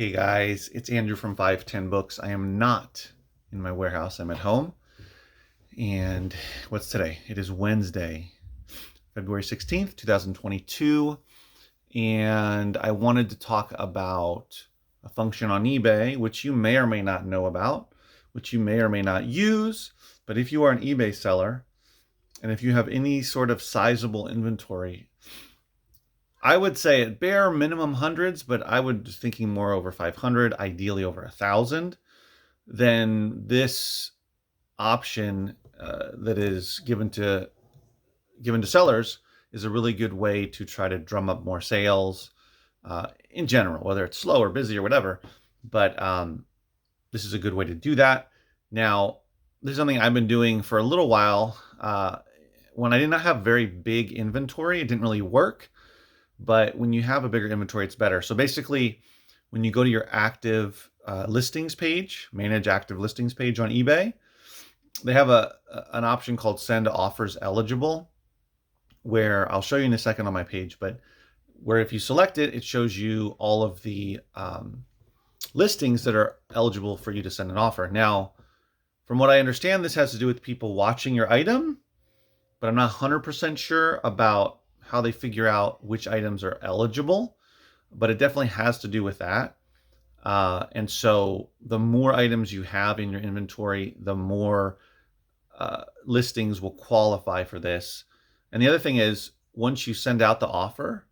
Hey guys, it's Andrew from 510 Books. I am not in my warehouse, I'm at home. And what's today? It is Wednesday, February 16th, 2022. And I wanted to talk about a function on eBay, which you may or may not know about, which you may or may not use. But if you are an eBay seller, and if you have any sort of sizable inventory, I would say at bare minimum hundreds, but I would be thinking more over 500, ideally over 1,000. Then this option that is given to sellers is a really good way to try to drum up more sales in general, whether it's slow or busy or whatever. But this is a good way to do that. Now, this is something I've been doing for a little while. When I did not have very big inventory, it didn't really work. But when you have a bigger inventory, it's better. So basically, when you go to your active listings page, manage active listings page on eBay, they have an option called send offers eligible, where I'll show you in a second on my page, but where if you select it, it shows you all of the listings that are eligible for you to send an offer. Now, from what I understand, this has to do with people watching your item, but I'm not 100% sure about how they figure out which items are eligible, but it definitely has to do with that. And so the more items you have in your inventory, the more listings will qualify for this. And the other thing is, once you send out the offer,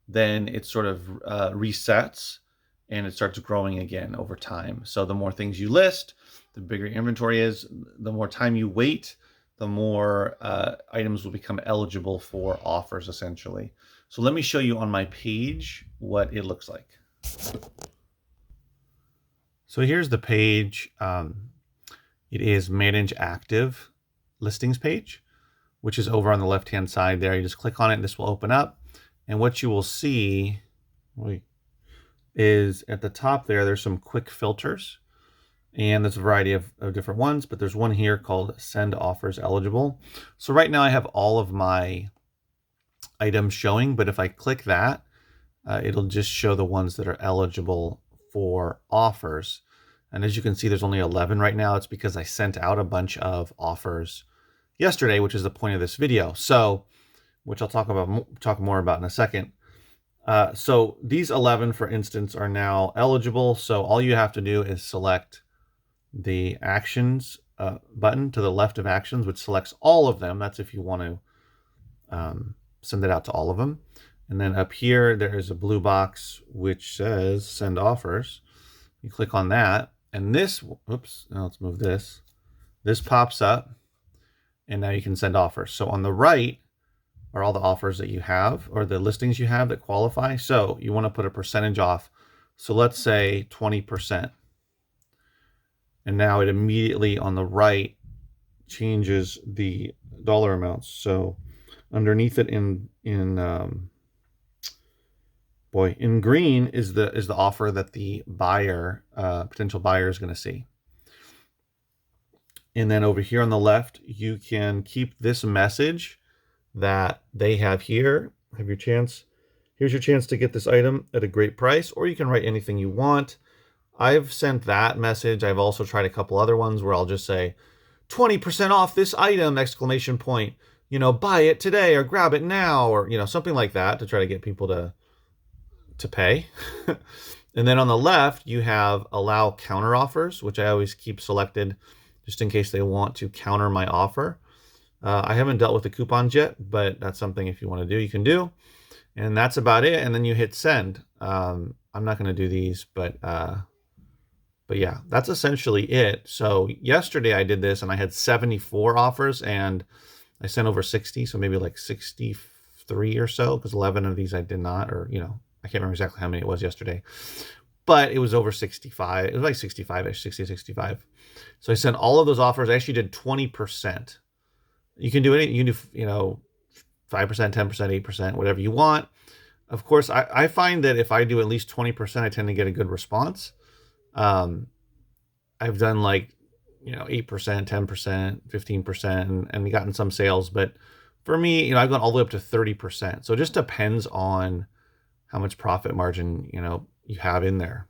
then it sort of resets and it starts growing again over time. So the more things you list, the bigger your inventory is, the more time you wait, the more items will become eligible for offers, essentially. So let me show you on my page what it looks like. So here's the page. It is Manage Active Listings page, which is over on the left-hand side there. You just click on it and this will open up. And what you will see is at the top there, there's some quick filters. And there's a variety of different ones, but there's one here called Send Offers Eligible. So right now I have all of my items showing, but if I click that, it'll just show the ones that are eligible for offers. And as you can see, there's only 11 right now. It's because I sent out a bunch of offers yesterday, which is the point of this video. So, which I'll talk more about in a second. So these 11, for instance, are now eligible. So all you have to do is select the actions button to the left of actions, which selects all of them. That's if you want to send it out to all of them. And then up here, there is a blue box which says send offers. You click on that, and this, oops, now let's move this. This pops up, and now you can send offers. So on the right are all the offers that you have, or the listings you have that qualify. So you want to put a percentage off. So let's say 20%. And now it immediately on the right changes the dollar amounts. So underneath it in green is the offer that the buyer, potential buyer, is going to see. And then over here on the left, you can keep this message that they have here. Have your chance. Here's your chance to get this item at a great price, or you can write anything you want. I've sent that message. I've also tried a couple other ones where I'll just say 20% off this item, exclamation point, buy it today or grab it now, or, something like that to try to get people to pay. And then on the left, you have allow counter offers, which I always keep selected just in case they want to counter my offer. I haven't dealt with the coupons yet, but that's something if you want to do, you can do. And that's about it. And then you hit send. I'm not going to do these, but yeah, that's essentially it. So yesterday I did this and I had 74 offers and I sent over 60. So maybe like 63 or so, because 11 of these I did not, or, I can't remember exactly how many it was yesterday, but it was over 65. It was like 65-ish, 60, 65. So I sent all of those offers. I actually did 20%. You can do anything. You can do, 5%, 10%, 8%, whatever you want. Of course, I find that if I do at least 20%, I tend to get a good response. I've done like, 8%, 10%, 15%, and gotten some sales. But for me, I've gone all the way up to 30%. So it just depends on how much profit margin, you have in there.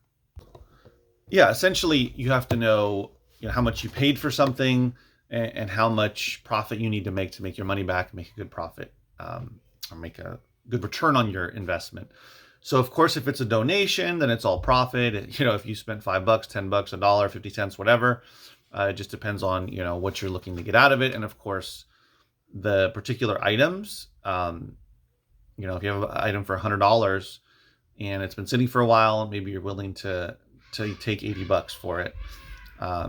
Yeah, essentially you have to know, how much you paid for something, and how much profit you need to make your money back and make a good profit, or make a good return on your investment. So of course, if it's a donation, then it's all profit. If you spent $5, $10, a dollar, 50 cents, whatever, it just depends on, what you're looking to get out of it. And of course, the particular items, if you have an item for $100 and it's been sitting for a while, maybe you're willing to take $80 for it,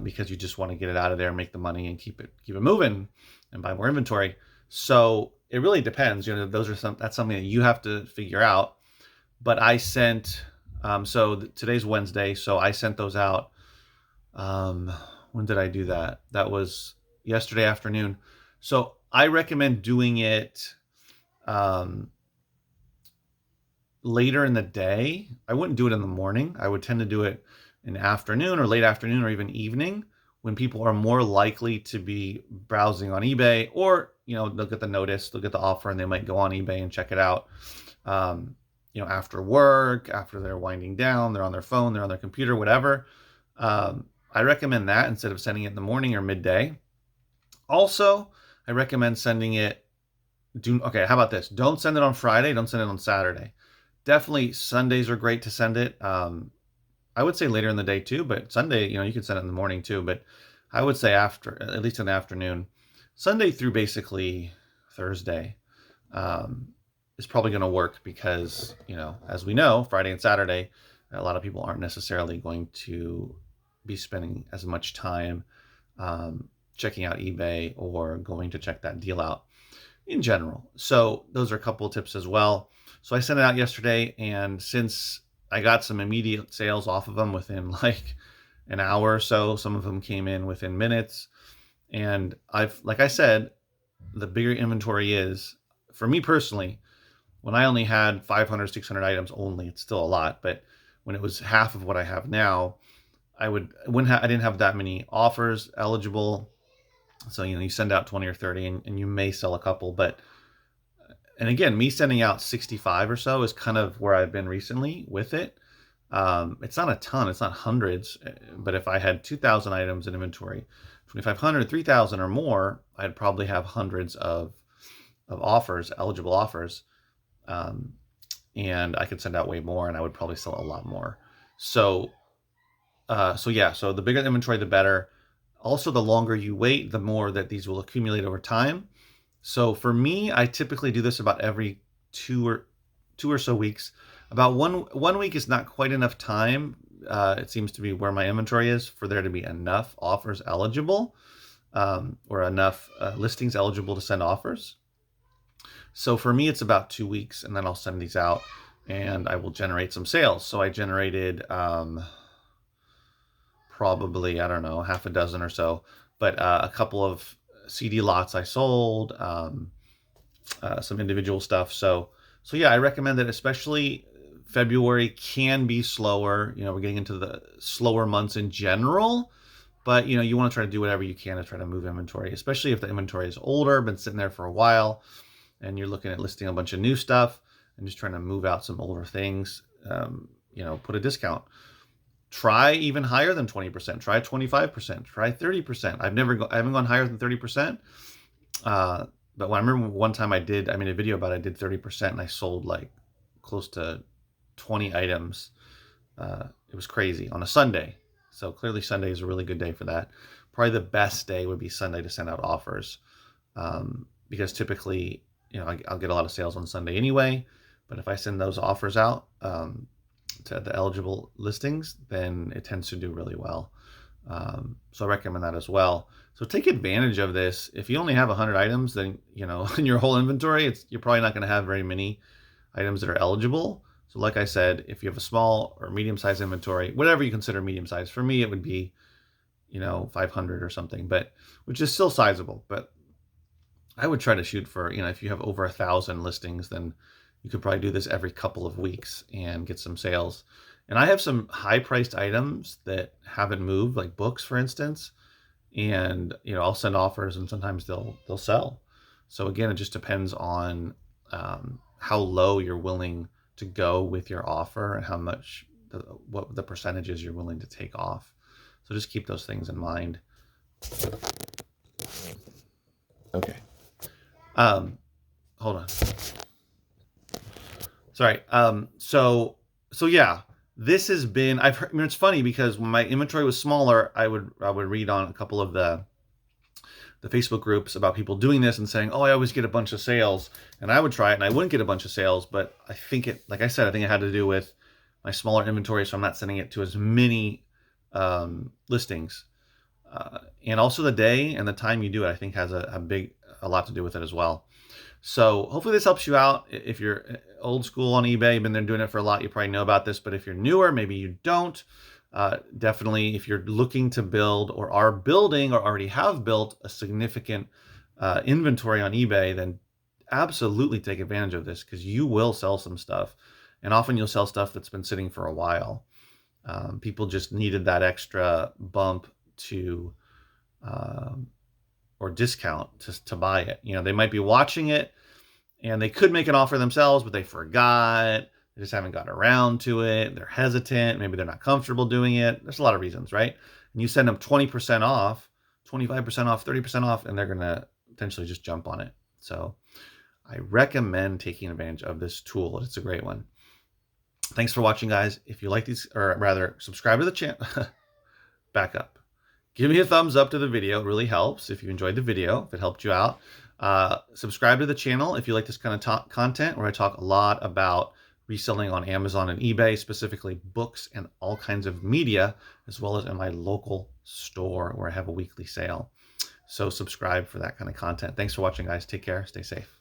because you just want to get it out of there, make the money, and keep it moving, and buy more inventory. So it really depends. That's something that you have to figure out. But I sent, today's Wednesday, so I sent those out. When did I do that? That was yesterday afternoon. So I recommend doing it later in the day. I wouldn't do it in the morning. I would tend to do it in the afternoon or late afternoon or even evening, when people are more likely to be browsing on eBay, or, they'll get the notice, they'll get the offer, and they might go on eBay and check it out. After work, after they're winding down, they're on their phone, they're on their computer, whatever. I recommend that instead of sending it in the morning or midday. Also, I recommend sending it. Okay, how about this? Don't send it on Friday. Don't send it on Saturday. Definitely Sundays are great to send it. I would say later in the day too, but Sunday, you can send it in the morning too, but I would say after, at least in the afternoon. Sunday through basically Thursday is probably going to work, because, as we know, Friday and Saturday, a lot of people aren't necessarily going to be spending as much time checking out eBay or going to check that deal out in general. So those are a couple of tips as well. So I sent it out yesterday, and since I got some immediate sales off of them within like an hour or so, some of them came in within minutes. And like I said, the bigger inventory is, for me personally, when I only had 500, 600 items only, it's still a lot, but when it was half of what I have now, I didn't have that many offers eligible. So, you send out 20 or 30, and you may sell a couple, and again, me sending out 65 or so is kind of where I've been recently with it. It's not a ton, it's not hundreds, but if I had 2,000 items in inventory, 2,500, 3,000 or more, I'd probably have hundreds of offers, eligible offers. And I could send out way more, and I would probably sell a lot more. So the bigger the inventory, the better. Also, the longer you wait, the more that these will accumulate over time. So for me, I typically do this about every two or so weeks. About one week is not quite enough time. It seems to be where my inventory is, for there to be enough offers eligible, or enough listings eligible to send offers. So for me, it's about 2 weeks, and then I'll send these out, and I will generate some sales. So I generated probably, I don't know, half a dozen or so, but a couple of CD lots I sold, some individual stuff. So yeah, I recommend that, especially February can be slower. We're getting into the slower months in general, but you want to try to do whatever you can to try to move inventory, especially if the inventory is older, been sitting there for a while, and you're looking at listing a bunch of new stuff and just trying to move out some older things. Put a discount. Try even higher than 20%. Try 25%. Try 30%. I haven't gone higher than 30%. But I remember one time I made a video about it, I did 30%, and I sold like close to 20 items. It was crazy on a Sunday. So clearly Sunday is a really good day for that. Probably the best day would be Sunday to send out offers, because typically, I'll get a lot of sales on Sunday anyway. But if I send those offers out to the eligible listings, then it tends to do really well. So I recommend that as well. So take advantage of this. If you only have 100 items, then, in your whole inventory, you're probably not going to have very many items that are eligible. So like I said, if you have a small or medium-sized inventory, whatever you consider medium-sized, for me, it would be, 500 or something, which is still sizable. But I would try to shoot for, if you have over 1,000 listings, then you could probably do this every couple of weeks and get some sales. And I have some high-priced items that haven't moved, like books, for instance. And I'll send offers, and sometimes they'll sell. So again, it just depends on how low you're willing to go with your offer, and how much what the percentages you're willing to take off. So just keep those things in mind. Okay. Hold on. Sorry. So yeah, this has been, I've heard, I mean, it's funny because when my inventory was smaller, I would read on a couple of the Facebook groups about people doing this and saying, oh, I always get a bunch of sales, and I would try it and I wouldn't get a bunch of sales. But I think it, like I said, I think it had to do with my smaller inventory. So I'm not sending it to as many listings. And also the day and the time you do it, I think has a lot to do with it as well. So hopefully this helps you out. If you're old school on eBay, you've been there doing it for a lot, you probably know about this. But if you're newer, maybe you don't. Definitely, if you're looking to build or are building or already have built a significant inventory on eBay, then absolutely take advantage of this, because you will sell some stuff. And often you'll sell stuff that's been sitting for a while. People just needed that extra bump to or discount to buy it. You know, they might be watching it and they could make an offer themselves, but they forgot. They just haven't gotten around to it. They're hesitant. Maybe they're not comfortable doing it. There's a lot of reasons, right? And you send them 20% off, 25% off, 30% off, and they're going to potentially just jump on it. So I recommend taking advantage of this tool. It's a great one. Thanks for watching, guys. If you like these, or rather, subscribe to the channel. Back up. Give me a thumbs up to the video. It really helps if you enjoyed the video, if it helped you out. Subscribe to the channel if you like this kind of content, where I talk a lot about reselling on Amazon and eBay, specifically books and all kinds of media, as well as in my local store where I have a weekly sale. So subscribe for that kind of content. Thanks for watching, guys. Take care. Stay safe.